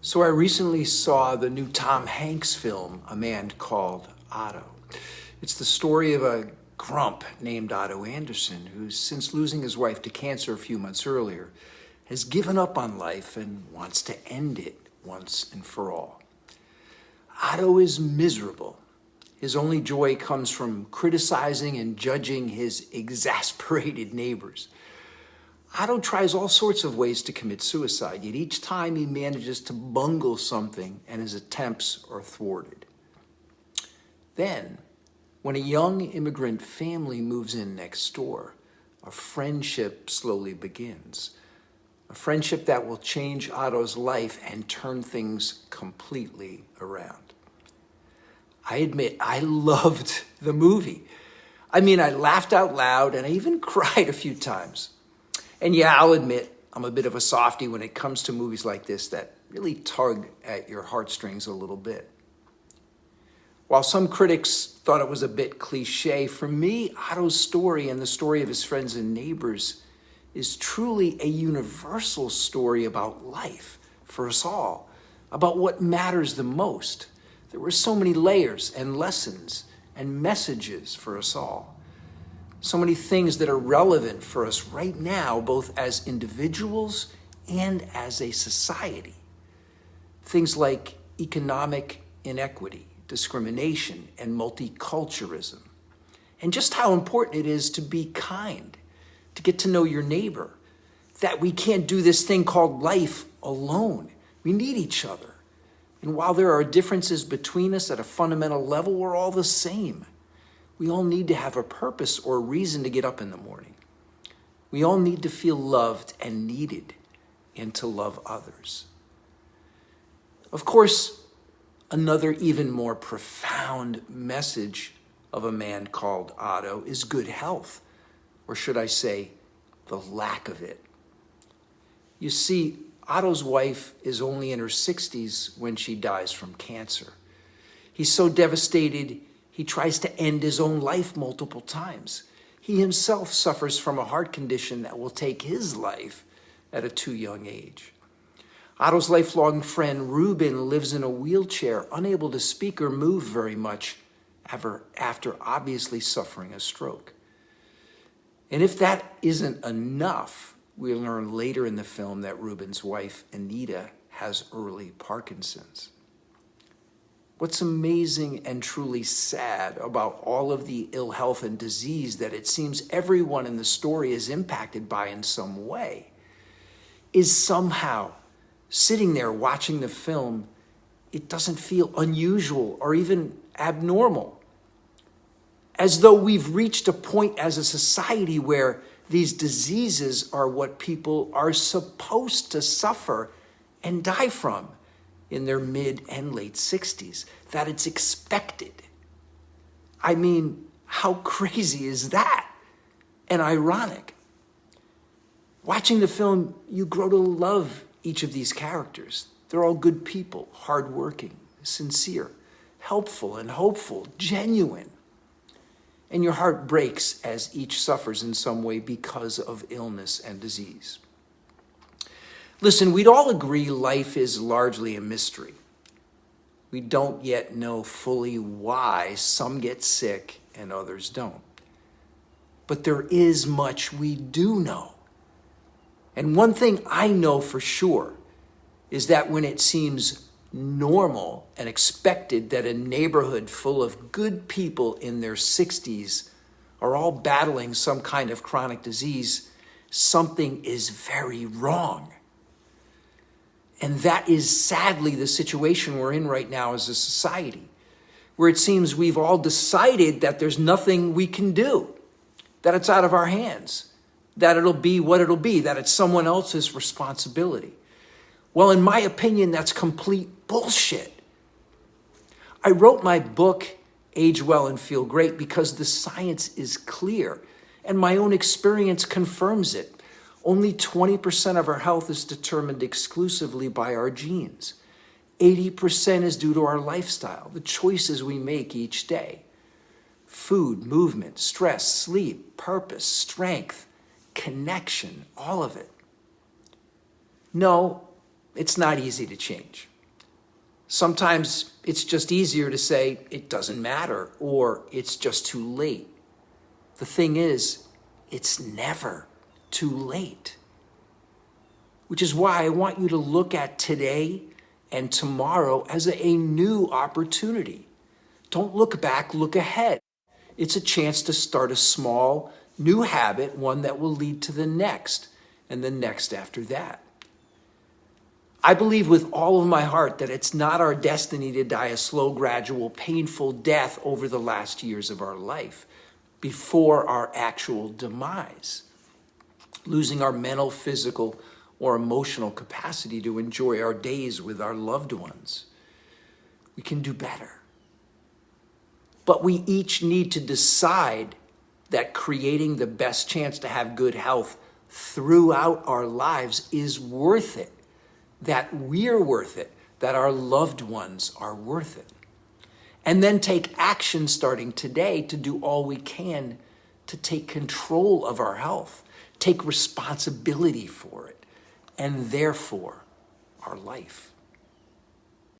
So I recently saw the new Tom Hanks film, A Man Called Otto. It's the story of a grump named Otto Anderson, who, since losing his wife to cancer a few months earlier, has given up on life and wants to end it once and for all. Otto is miserable. His only joy comes from criticizing and judging his exasperated neighbors. Otto tries all sorts of ways to commit suicide, yet each time he manages to bungle something and his attempts are thwarted. Then, when a young immigrant family moves in next door, a friendship slowly begins. A friendship that will change Otto's life and turn things completely around. I admit, I loved the movie. I laughed out loud and I even cried a few times. And yeah, I'll admit, I'm a bit of a softie when it comes to movies like this that really tug at your heartstrings a little bit. While some critics thought it was a bit cliche, for me, Otto's story and the story of his friends and neighbors is truly a universal story about life for us all, about what matters the most. There were so many layers and lessons and messages for us all. So many things that are relevant for us right now, both as individuals and as a society. Things like economic inequity, discrimination, and multiculturalism. And just how important it is to be kind, to get to know your neighbor, that we can't do this thing called life alone. We need each other. And while there are differences between us at a fundamental level, we're all the same. We all need to have a purpose or a reason to get up in the morning. We all need to feel loved and needed and to love others. Of course, another even more profound message of A Man Called Otto is good health, or should I say, the lack of it. You see, Otto's wife is only in her 60s when she dies from cancer. He's so devastated, he tries to end his own life multiple times. He himself suffers from a heart condition that will take his life at a too young age. Otto's lifelong friend, Ruben, lives in a wheelchair, unable to speak or move very much after obviously suffering a stroke. And if that isn't enough, we learn later in the film that Ruben's wife, Anita, has early Parkinson's. What's amazing and truly sad about all of the ill health and disease that it seems everyone in the story is impacted by in some way is somehow sitting there watching the film, it doesn't feel unusual or even abnormal. As though we've reached a point as a society where these diseases are what people are supposed to suffer and die from in their mid and late 60s, that it's expected. How crazy is that? And ironic. Watching the film, you grow to love each of these characters. They're all good people, hardworking, sincere, helpful and hopeful, genuine. And your heart breaks as each suffers in some way because of illness and disease. Listen, we'd all agree life is largely a mystery. We don't yet know fully why some get sick and others don't. But there is much we do know. And one thing I know for sure is that when it seems normal and expected that a neighborhood full of good people in their 60s are all battling some kind of chronic disease, something is very wrong. And that is sadly the situation we're in right now as a society, where it seems we've all decided that there's nothing we can do, that it's out of our hands, that it'll be what it'll be, that it's someone else's responsibility. Well, in my opinion, that's complete bullshit. I wrote my book, Age Well and Feel Great, because the science is clear, and my own experience confirms it. Only 20% of our health is determined exclusively by our genes. 80% is due to our lifestyle, the choices we make each day. Food, movement, stress, sleep, purpose, strength, connection, all of it. No, it's not easy to change. Sometimes it's just easier to say it doesn't matter or it's just too late. The thing is, it's never too late. Which is why I want you to look at today and tomorrow as a new opportunity. Don't look back, look ahead. It's a chance to start a small, new habit, one that will lead to the next and the next after that. I believe with all of my heart that it's not our destiny to die a slow, gradual, painful death over the last years of our life before our actual demise, losing our mental, physical, or emotional capacity to enjoy our days with our loved ones. We can do better. But we each need to decide that creating the best chance to have good health throughout our lives is worth it, that we're worth it, that our loved ones are worth it. And then take action starting today to do all we can to take control of our health, take responsibility for it, and therefore our life.